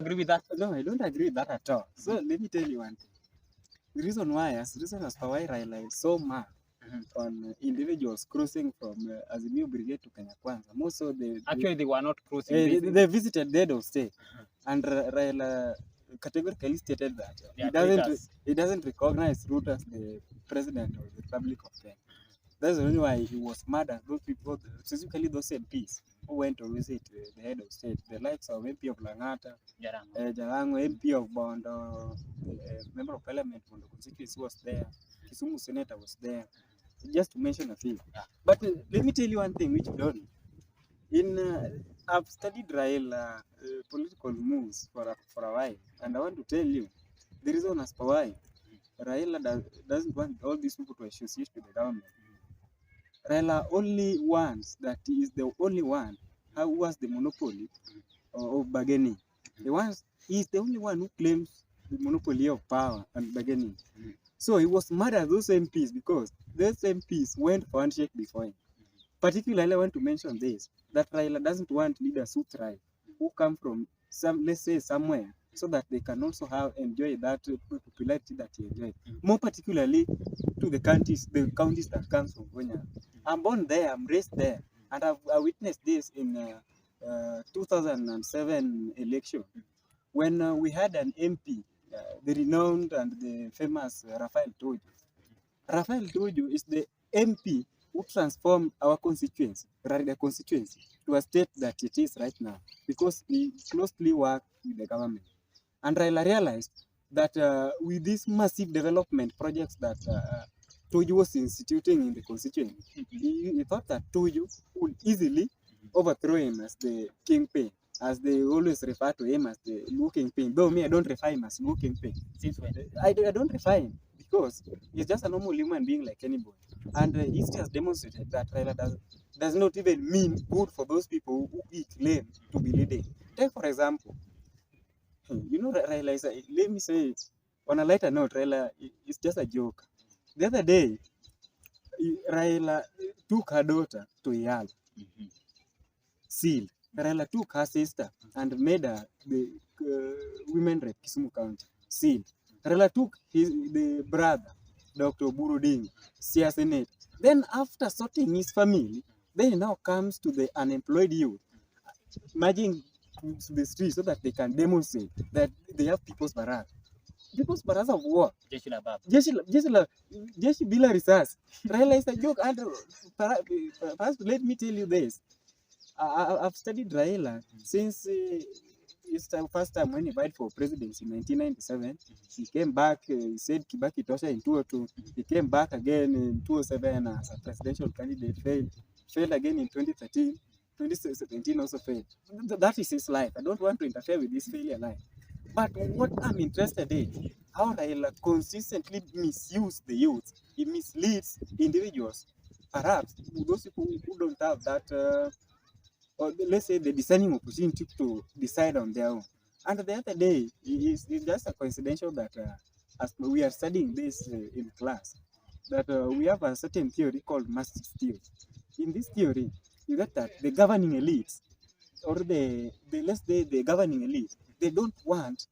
Agree with that? No, I don't agree with that at all. So let me tell you one thing. The reason as to why Raila is so mad on individuals crossing from Azimio Brigade to Kenya Kwanza. Most so Actually, they were not crossing. they visited the head of state, and Raila categorically stated that he doesn't recognize Ruto as the president of the Republic of Kenya. That's the reason why he was mad at those people, specifically those MPs who went to visit the head of state, the likes of MP of Langata, Jalango, MP of Bondo, member of parliament from the constituency was there, Kisumu senator was there, just to mention a few. Yeah. But let me tell you one thing which you don't. I've studied Raila political moves for a while, and I want to tell you the reason as to why Raila doesn't want all these people to associate with the government. Raila only wants that he is the only one who has the monopoly of bargaining. He is the only one who claims the monopoly of power and bargaining. So he was mad at those MPs because those MPs went for handshake before him. Particularly, I want to mention this, that Raila doesn't want leaders who thrive, who come from let's say somewhere, so that they can also enjoy that popularity that he enjoyed. More particularly to the counties that comes from Kenya. I'm born there, I'm raised there, and I witnessed this in 2007 election when we had an MP, the renowned and the famous Rafael Tuju. Rafael Tuju is the MP who transformed our constituency, Rariga constituency, to a state that it is right now, because he closely worked with the government. And Raila realized that with these massive development projects that Tuju was instituting in the constituency, he thought that Tuju would easily overthrow him as the kingpin, as they always refer to him as the Luo Kingpin. Though me, I don't refer him as Luo Kingpin. Since when? I don't refer him because he's just a normal human being like anybody. And history has demonstrated that Raila does not even mean good for those people who he claim to be leading. Take for example, you know, Raila is let me say, on a lighter note, Raila is just a joke. The other day, Raila took her daughter to Yala, sealed. Raila took her sister and made her the women rep Kisumu County, sealed. Raila took the brother, Dr. Buruding, Sia Senate. Then after sorting his family, then he now comes to the unemployed youth, marching to the streets so that they can demonstrate that they have people's barak. People's baraks of war. Jeshi bila risasi. Raila is a joke. And perhaps let me tell you this. I've studied Raila since his first time when he vied for presidency in 1997. He came back, he said Kibaki Tosha in 2002. He came back again in 2007 as a presidential candidate, failed again in 2013. 2017 also failed. That is his life. I don't want to interfere with his failure life. But what I'm interested in, how Raila consistently misuses the youth. He misleads individuals, perhaps those people who don't have that, or let's say the discerning opportunity to decide on their own. And the other day, it's just a coincidential that as we are studying this in class, that we have a certain theory called master theory. In this theory, you get that the governing elites, or let's say the governing elite, they don't want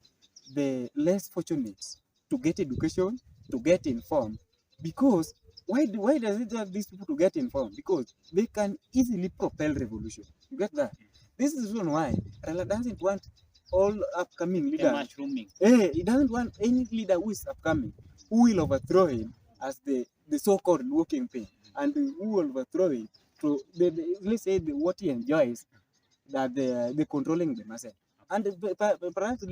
the less fortunate to get education, to get informed, because why does it have these people to get informed? Because they can easily propel revolution. You get that? This is the reason why Raila doesn't want all upcoming leaders. He doesn't want any leader who is upcoming, who will overthrow him as the so-called working pain, and who will overthrow him to let's say what he enjoys, that the controlling the masses. And perhaps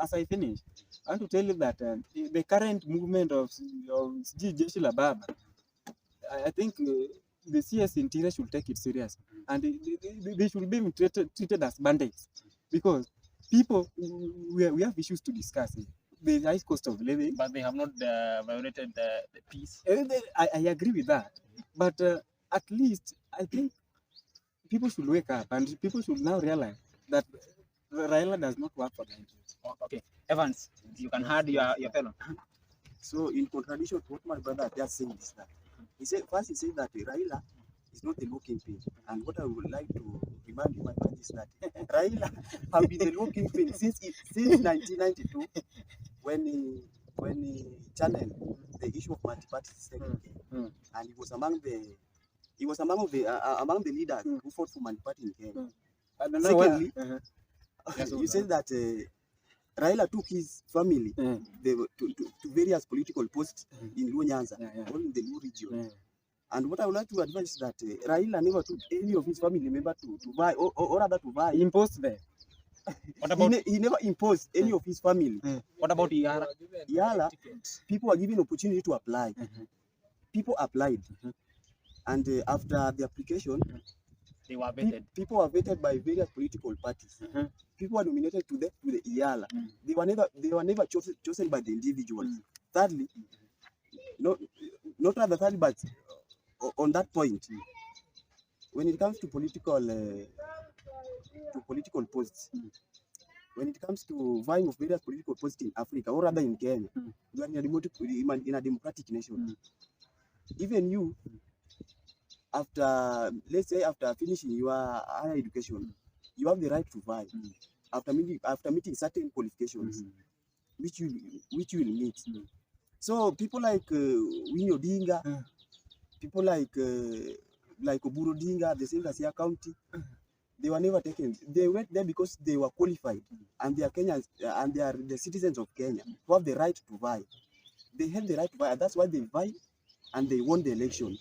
as I finish, I want to tell you that the current movement of Jeshi la Baba, I think the CS Interior should take it serious, and they should be treated as bandits, because people, we have issues to discuss here. The high cost of living, but they have not violated the peace. I agree with that, but at least I think people should wake up, and people should now realize that Raila does not work for the interest. Okay, Evans, you can add your fellow. So, in contradiction to what my brother just said, is that he said that Raila is not the law kingpin. And what I would like to remind you, my friend, is that Raila have been the law kingpin since 1992 when he channeled the issue of multi-party system, and he was among the leaders who fought for multi-party in Kenya. Secondly, you said that Raila took his family to various political posts in Luo Nyanza, all in the Luo region. And what I would like to advise is that Raila never took any of his family members to buy, or rather to buy. He imposed there. What about he never imposed any of his family. What about Yara? Yala, people are given opportunity to apply. People applied, and after the application, They were vetted. people were vetted by various political parties. People were nominated to the Yala. They were never chosen by the individuals. Thirdly, not rather thirdly, but on that point, when it comes to political posts, when it comes to vying of various political posts in Africa, or rather in Kenya, we are in a democratic nation. Even you, let's say after finishing your higher education, you have the right to vie after meeting certain qualifications, which you will meet. So people like Winnie Odinga, people like Oburu Odinga, the same as Kasia County, they were never taken. They went there because they were qualified, and they are Kenyans, and they are the citizens of Kenya who have the right to vie. They had the right to vie, and that's why they vie, and they won the election.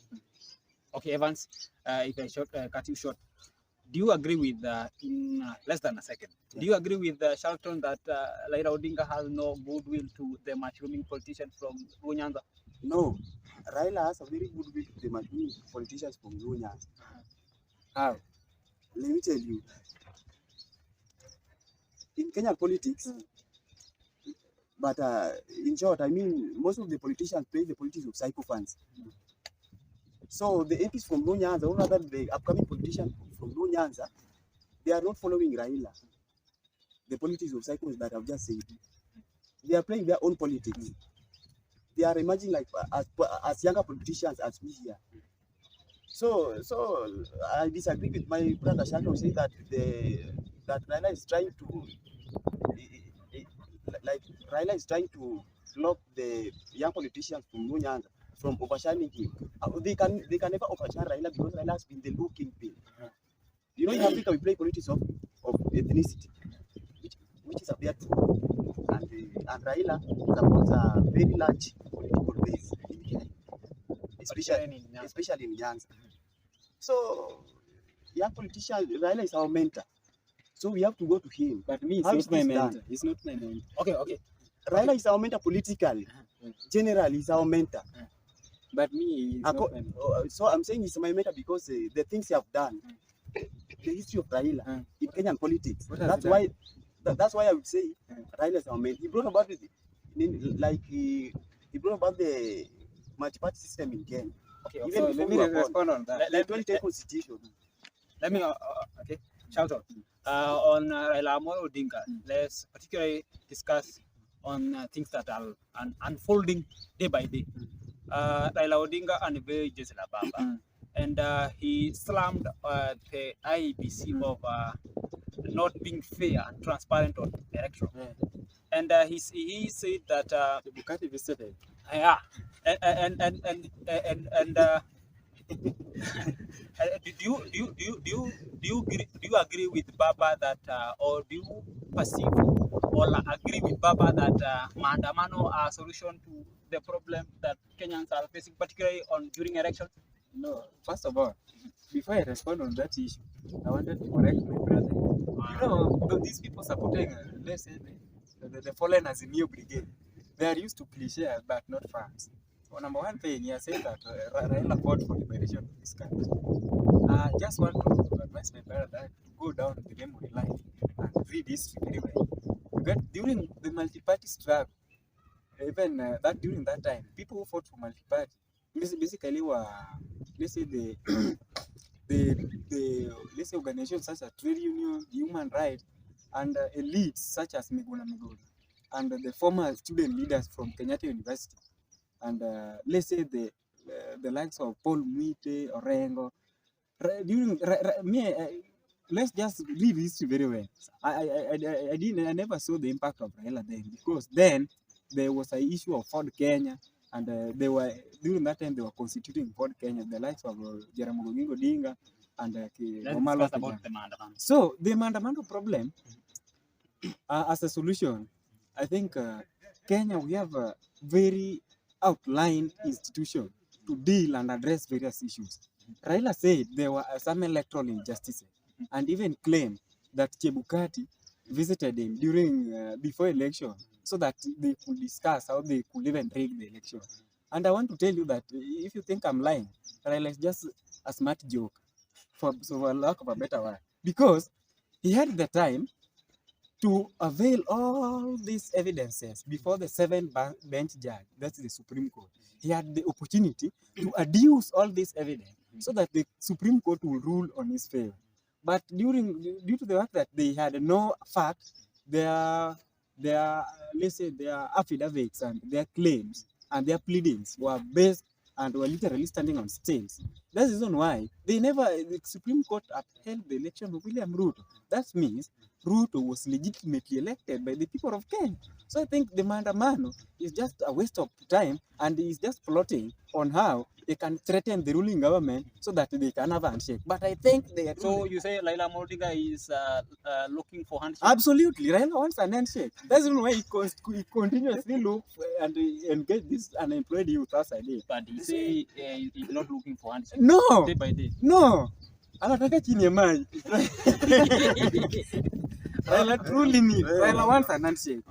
Okay, Evans, if I cut you short, do you agree with, in less than a second, do you agree with Shelton that Raila Odinga has no goodwill to the mushrooming politicians from Luo Nyanza? No, Raila has a very good will to the mushrooming politicians from Luo Nyanza. How? Let me tell you, in Kenyan politics, but in short, I mean, most of the politicians play the politics of psychophants. So the MPs from Luo Nyanza, or rather the upcoming politicians from Luo Nyanza, they are not following Raila, the politics of psychophants that I've just said. They are playing their own politics. They are emerging like as younger politicians as we here. So I disagree with my brother Shalom saying that Raila is trying to Raila is trying to block the young politicians from Luo Nyanza from overshining him. They can never overshine Raila because Raila has been the low kingpin. You know, in Africa we play politics of ethnicity, which is a bad true. And Raila supports a very large political base in Kenya, especially in Nyanza. So, young politician, Raila is our mentor. So we have to go to him. But me, he's not my mentor. He's not my mentor. Okay. Raila is our mentor politically. Generally, he's our mentor. But me, he's not my mentor. So I'm saying he's my mentor because the things he have done, the history of Raila in Kenyan politics. That's why I would say Raila is our mentor. He brought about he brought about the multi-party system in Kenya. Okay, so let me respond on that. Let 2010 constitution. Let me okay, shout out on Raila Amolo Odinga. Let's particularly discuss on things that are unfolding day by day. Raila Odinga unveiled Jesela Bamba, and he slammed the IEBC of not being fair and transparent on election. And he said that the Bukati visited. Yeah, and do you agree with Baba that or do you perceive or agree with Baba that maandamano are a solution to the problem that Kenyans are facing, particularly during elections? No, first of all, before I respond on that issue, I wanted to correct my brother. You know, these people supporting, let's say, the fallen as a new brigade, they are used to cliché but not facts. So number one thing, he has said that Raila fought for liberation of this country. I just want to advise my brother that to go down the memory line and read history very well. Because during the multi-party struggle, even during that time, people who fought for multi-party basically were, let's say, the let's say organizations such as trade union, human rights, and elites such as Miguna Miguna, and the former student leaders from Kenyatta University, and let's say the likes of Paul Mwite, Orengo, Let's just read history very well. I never saw the impact of Raila then, because then there was an issue of Ford Kenya, and during that time they were constituting Ford Kenya, the likes of Jaramogi Odinga and Let's discuss about the maandamano. So the maandamano problem, as a solution, I think Kenya, we have a very outlined institution to deal and address various issues. Raila said there were some electoral injustices, and even claimed that Chebukati visited him during before election so that they could discuss how they could even rig the election. And I want to tell you that if you think I'm lying, Raila is just a smart joke, for lack of a better word, because he had the time to avail all these evidences before the 7-bench judge, that's the Supreme Court. He had the opportunity to adduce all this evidence so that the Supreme Court will rule on his favor. But due to the fact that they had no facts, their let's say their affidavits and their claims and their pleadings were based and were literally standing on stilts. That's the reason why the Supreme Court upheld the election of William Ruto. That means Ruto was legitimately elected by the people of Kenya. So I think the maandamano is just a waste of time, and is just plotting on how they can threaten the ruling government so that they can have a handshake. But I think they are. So you say Raila Odinga is looking for handshake? Absolutely, Raila wants an handshake. That's why he continuously looks and get this unemployed youth outside here. But you say he's not looking for handshake. No, Day by day. no. Anataka chini ya maji. Raila truly needs. Raila wants an handshake.